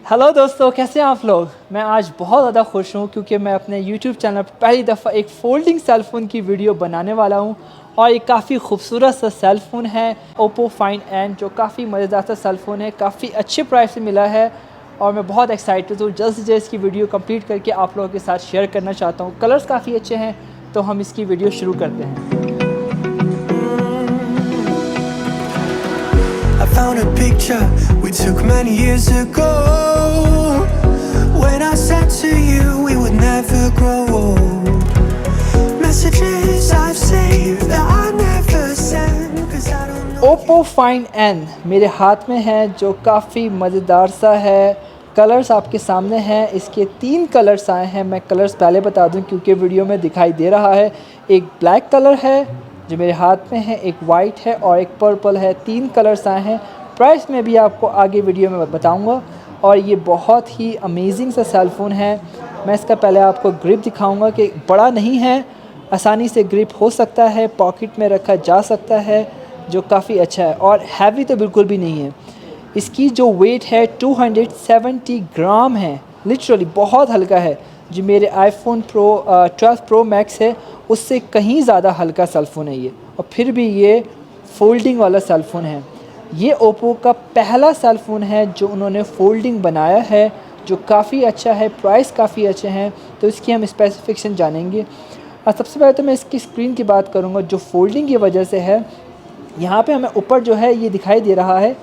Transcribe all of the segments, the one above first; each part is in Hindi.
हेलो दोस्तों, कैसे हैं आप लोग। मैं आज बहुत ज़्यादा खुश हूँ क्योंकि मैं अपने YouTube चैनल पर पहली दफ़ा एक फ़ोल्डिंग सेल फ़ोन की वीडियो बनाने वाला हूँ और ये काफ़ी खूबसूरत सा सेल फ़ोन है Oppo Find N, जो काफ़ी मज़ेदार सा सेल फ़ोन है, काफ़ी अच्छे प्राइस से मिला है और मैं बहुत एक्साइटेड हूँ। जल्द से जल्द इसकी वीडियो कंप्लीट करके आप लोगों के साथ शेयर करना चाहता हूँ। कलर्स काफ़ी अच्छे हैं, तो हम इसकी वीडियो शुरू करते हैं। I found a picture we took many years ago, when I said to you we would never grow old. Messages I've saved that I never sent, 'cause I don't know. Oppo Find N मेरे हाथ में है, जो काफ़ी मज़ेदार सा है। कलर्स आपके सामने हैं, इसके 3 कलर्स आए हैं। मैं कलर्स पहले बता दूं क्योंकि वीडियो में दिखाई दे रहा है। एक ब्लैक कलर है जो मेरे हाथ में है, एक वाइट है और एक पर्पल है। 3 कलर्स आए हैं। प्राइस में भी आपको आगे वीडियो में बताऊंगा। और ये बहुत ही अमेजिंग सा सेल फ़ोन है। मैं इसका पहले आपको ग्रिप दिखाऊंगा कि बड़ा नहीं है, आसानी से ग्रिप हो सकता है, पॉकेट में रखा जा सकता है, जो काफ़ी अच्छा है। और हैवी तो बिल्कुल भी नहीं है। इसकी जो वेट है 270 ग्राम है, लिटरली बहुत हल्का है। जो मेरे आईफोन 12 प्रो मैक्स है उससे कहीं ज़्यादा हल्का सेल फ़ोन है ये, और फिर भी ये फ़ोल्डिंग वाला सेल फ़ोन है। ये ओप्पो का पहला सेल फ़ोन है जो उन्होंने फ़ोल्डिंग बनाया है, जो काफ़ी अच्छा है। प्राइस काफ़ी अच्छे हैं, तो इसकी हम स्पेसिफिकेशन जानेंगे। सबसे पहले तो मैं इसकी स्क्रीन की बात करूँगा, जो फ़ोल्डिंग की वजह से है। यहाँ पे हमें ऊपर जो है ये दिखाई दे रहा है,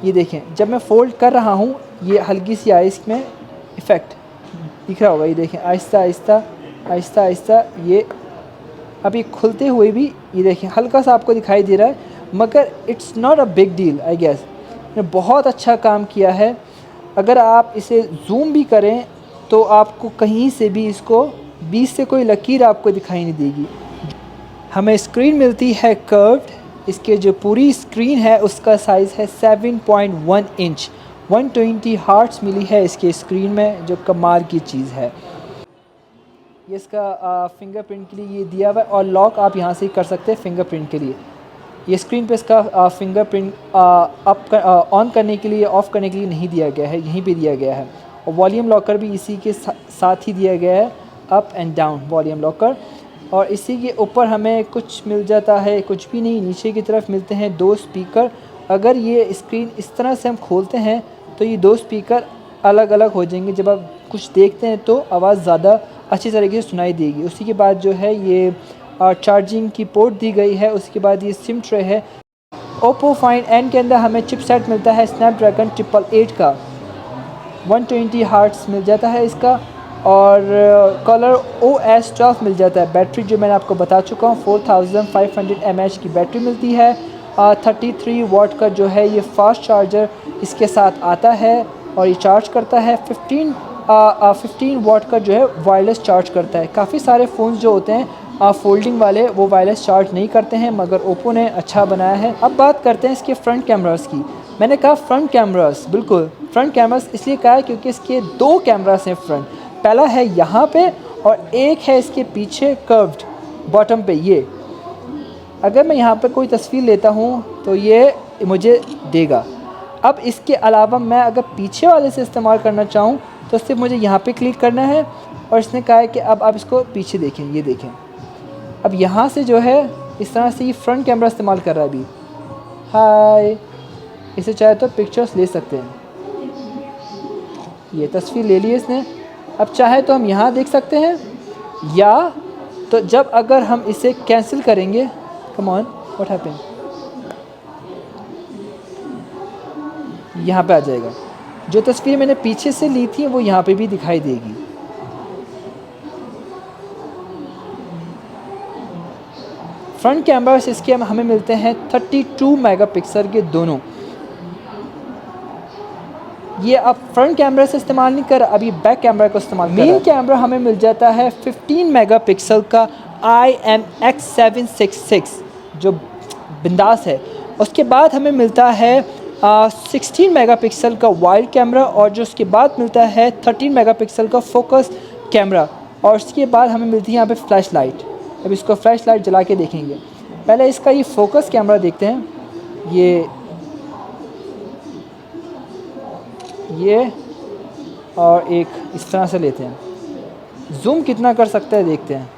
ये देखें, जब मैं फ़ोल्ड कर रहा हूँ ये हल्की सी आई इसमें इफ़ेक्ट दिख रहा होगा। ये देखें, आहिस्ता आहिस्ता आहिस्ता आहिस्ता ये अभी खुलते हुए भी ये देखें हल्का सा आपको दिखाई दे रहा है, मगर it's not a big deal I guess. ने बहुत अच्छा काम किया है। अगर आप इसे जूम भी करें तो आपको कहीं से भी इसको बीच से कोई लकीर आपको दिखाई नहीं देगी। हमें स्क्रीन मिलती है कर्व्ड। इसके जो पूरी स्क्रीन है उसका साइज़ है 7.1 इंच। 120 हर्ट्ज़ मिली है इसके स्क्रीन में, जो कमाल की चीज़ है। ये इसका फिंगरप्रिंट के लिए ये दिया हुआ है, और लॉक आप यहाँ से कर सकते हैं फिंगरप्रिंट के लिए। ये स्क्रीन पे इसका फिंगरप्रिंट ऑन करने के लिए, ऑफ़ करने के लिए नहीं दिया गया है, यहीं पे दिया गया है। और वॉल्यूम लॉकर भी इसी के साथ ही दिया गया है, up and down volume locker. और इसी के ऊपर हमें कुछ मिल जाता है, कुछ भी नहीं, नीचे की तरफ मिलते हैं 2 स्पीकर। अगर ये स्क्रीन इस तरह से हम खोलते हैं तो ये 2 स्पीकर अलग अलग हो जाएंगे। जब आप कुछ देखते हैं तो आवाज़ ज़्यादा अच्छी तरीके से सुनाई देगी। उसी के बाद जो है ये चार्जिंग की पोर्ट दी गई है। उसके बाद ये सिम ट्रे है। Oppo Find N के अंदर हमें चिपसेट मिलता है स्नैपड्रैगन 888 का, 120 हर्ट्ज़ मिल जाता है इसका। और कलर OS 12 मिल जाता है। बैटरी जो मैंने आपको बता चुका हूँ, 4500 mAh की बैटरी मिलती है। 33 वाट का जो है ये फास्ट चार्जर इसके साथ आता है और ये चार्ज करता है। 15 वाट का जो है वायरलेस चार्ज करता है। काफ़ी सारे फ़ोन्स जो होते हैं फ़ोल्डिंग वाले, वो वायरलेस चार्ज नहीं करते हैं, मगर ओप्पो ने अच्छा बनाया है। अब बात करते हैं इसके फ्रंट कैमरास की। मैंने कहा फ्रंट कैमरास, बिल्कुल फ्रंट कैमरास इसलिए कहा है क्योंकि इसके 2 कैमरास हैं फ्रंट। पहला है यहाँ पे और एक है इसके पीछे कर्व्ड बॉटम पे। ये अगर मैं यहाँ पे कोई तस्वीर लेता हूँ तो ये मुझे देगा। अब इसके अलावा मैं अगर पीछे वाले से इस्तेमाल करना चाहूँ तो सिर्फ मुझे यहाँ पे क्लिक करना है, और इसने कहा है कि अब आप इसको पीछे देखें। ये देखें, अब यहाँ से जो है इस तरह से ये फ्रंट कैमरा इस्तेमाल कर रहा है अभी। हाय, इसे चाहे तो पिक्चर्स ले सकते हैं। ये तस्वीर ले ली इसने। अब चाहे तो हम यहाँ देख सकते हैं, या तो जब अगर हम इसे कैंसिल करेंगे, कम ऑन व्हाट हैपेंड, यहाँ पे आ जाएगा। जो तस्वीर मैंने पीछे से ली थी वो यहाँ पे भी दिखाई देगी। फ्रंट कैमरास इसके हमें मिलते हैं 32 मेगापिक्सल के दोनों। ये अब फ्रंट कैमरा से इस्तेमाल नहीं कर, अभी बैक कैमरा को इस्तेमाल कर। मेन कैमरा हमें मिल जाता है 15 मेगापिक्सल का IMX766 जो बिंदास है। उसके बाद हमें मिलता है 16 मेगापिक्सल का वाइड कैमरा, और जो उसके बाद मिलता है 13 मेगापिक्सल का फोकस कैमरा। और उसके बाद हमें मिलती है यहाँ पे फ्लैश लाइट। अब इसको फ्लैश लाइट जला के देखेंगे। पहले इसका ये फोकस कैमरा देखते हैं। ये और एक इस तरह से लेते हैं। जूम कितना कर सकते हैं देखते हैं।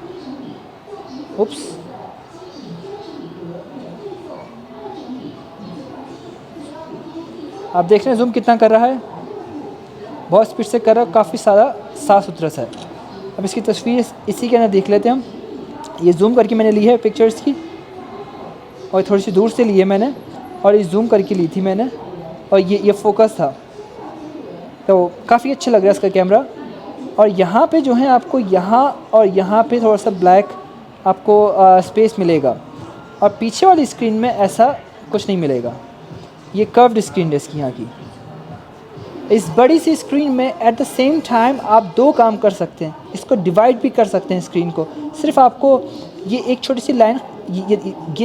उप्स, आप देख रहे हैं जूम कितना कर रहा है, बहुत स्पीड से कर रहा है, काफ़ी सारा साफ़ सुथरा सा है। अब इसकी तस्वीर इसी के अंदर देख लेते हैं हम। ये जूम करके मैंने ली है पिक्चर्स की, और थोड़ी सी दूर से ली है मैंने, और ये जूम करके ली थी मैंने, और ये फोकस था, तो काफ़ी अच्छा लग रहा है इसका कैमरा। और यहाँ पे जो है आपको यहाँ और यहाँ पे थोड़ा सा ब्लैक आपको स्पेस मिलेगा, और पीछे वाली स्क्रीन में ऐसा कुछ नहीं मिलेगा। ये कर्व्ड स्क्रीन है इसकी यहाँ की। इस बड़ी सी स्क्रीन में एट द सेम टाइम आप दो काम कर सकते हैं, इसको डिवाइड भी कर सकते हैं स्क्रीन को। सिर्फ आपको ये एक छोटी सी लाइन, ये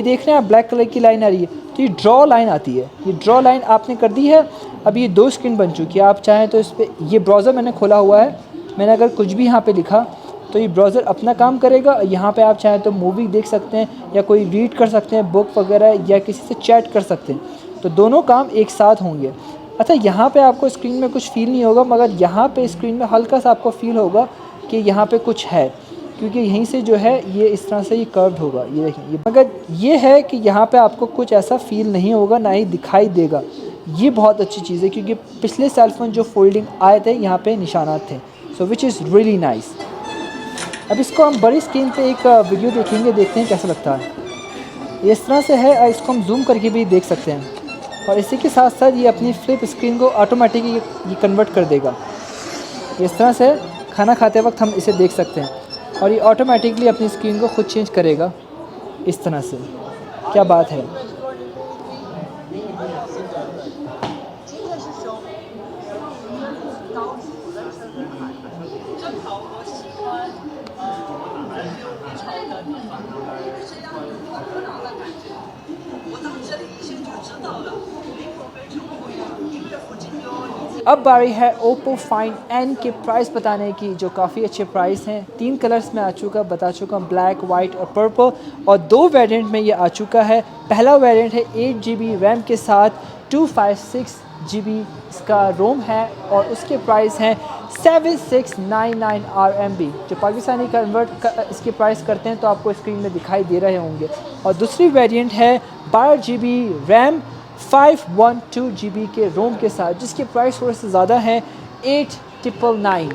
देख रहे हैं आप, ब्लैक कलर की लाइन आ रही है, तो ये ड्रॉ लाइन आती है। ये ड्रॉ लाइन आपने कर दी है, अब ये दो स्क्रीन बन चुकी है। आप चाहें तो इस पर, ये ब्राउज़र मैंने खोला हुआ है, मैंने अगर कुछ भी यहाँ पे लिखा तो ये ब्राउज़र अपना काम करेगा। यहाँ पे आप चाहें तो मूवी देख सकते हैं, या कोई रीड कर सकते हैं बुक वगैरह, या किसी से चैट कर सकते हैं, तो दोनों काम एक साथ होंगे। अच्छा, यहाँ पे आपको स्क्रीन में कुछ फ़ील नहीं होगा, मगर यहाँ पे स्क्रीन में हल्का सा आपको फ़ील होगा कि यहाँ पे कुछ है, क्योंकि यहीं से जो है ये इस तरह से ये कर्व्ड होगा। ये देखिए, ये मगर ये है कि यहाँ पे आपको कुछ ऐसा फ़ील नहीं होगा, ना ही दिखाई देगा। ये बहुत अच्छी चीज़ है, क्योंकि पिछले सेलफोन जो फोल्डिंग आए थे यहाँ पे निशानात थे, सो विच इज़ रियली नाइस। अब इसको हम बड़ी स्क्रीन पे एक वीडियो देखेंगे, देखते हैं कैसा लगता है। ये इस तरह से है, इसको हम जूम करके भी देख सकते हैं, और इसी के साथ साथ ये अपनी फ्लिप स्क्रीन को ऑटोमेटिकली ये कन्वर्ट कर देगा। इस तरह से खाना खाते वक्त हम इसे देख सकते हैं, और ये ऑटोमेटिकली अपनी स्क्रीन को खुद चेंज करेगा इस तरह से। क्या बात है। अब बारी है Oppo Find N के प्राइस बताने की, जो काफ़ी अच्छे प्राइस हैं। 3 कलर्स में बता चुका हूँ, ब्लैक, वाइट और पर्पल, और 2 वेरिएंट में ये आ चुका है। पहला वेरिएंट है 8 GB रैम के साथ, 256 GB इसका रोम है, और उसके प्राइस हैं 7699 RMB। जो पाकिस्तानी कन्वर्ट इसके प्राइस करते हैं तो आपको स्क्रीन में दिखाई दे रहे होंगे। और दूसरी वेरिएंट है 12 GB रैम, 512 GB के रोम के साथ, जिसके प्राइस थोड़े से ज़्यादा हैं, 8999,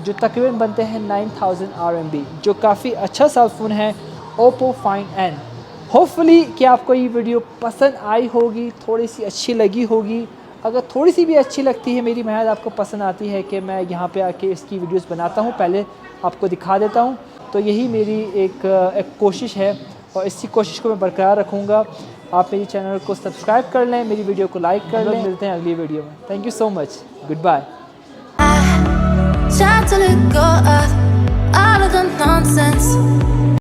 जो तकरीबन बनते हैं 9000 RMB, जो काफ़ी अच्छा सा फ़ोन है Oppo Find N। होपफुली कि आपको ये वीडियो पसंद आई होगी, थोड़ी सी अच्छी लगी होगी। अगर थोड़ी सी भी अच्छी लगती है, मेरी मेहनत आपको पसंद आती है कि मैं यहाँ पे आके इसकी वीडियोस बनाता हूँ, पहले आपको दिखा देता हूँ, तो यही मेरी एक कोशिश है, और इसी कोशिश को मैं बरकरार रखूँगा। आप मेरी चैनल को सब्सक्राइब कर लें, मेरी वीडियो को लाइक कर लें। मिलते हैं अगली वीडियो में। Thank you so much, goodbye. Time to let go of all of the nonsense.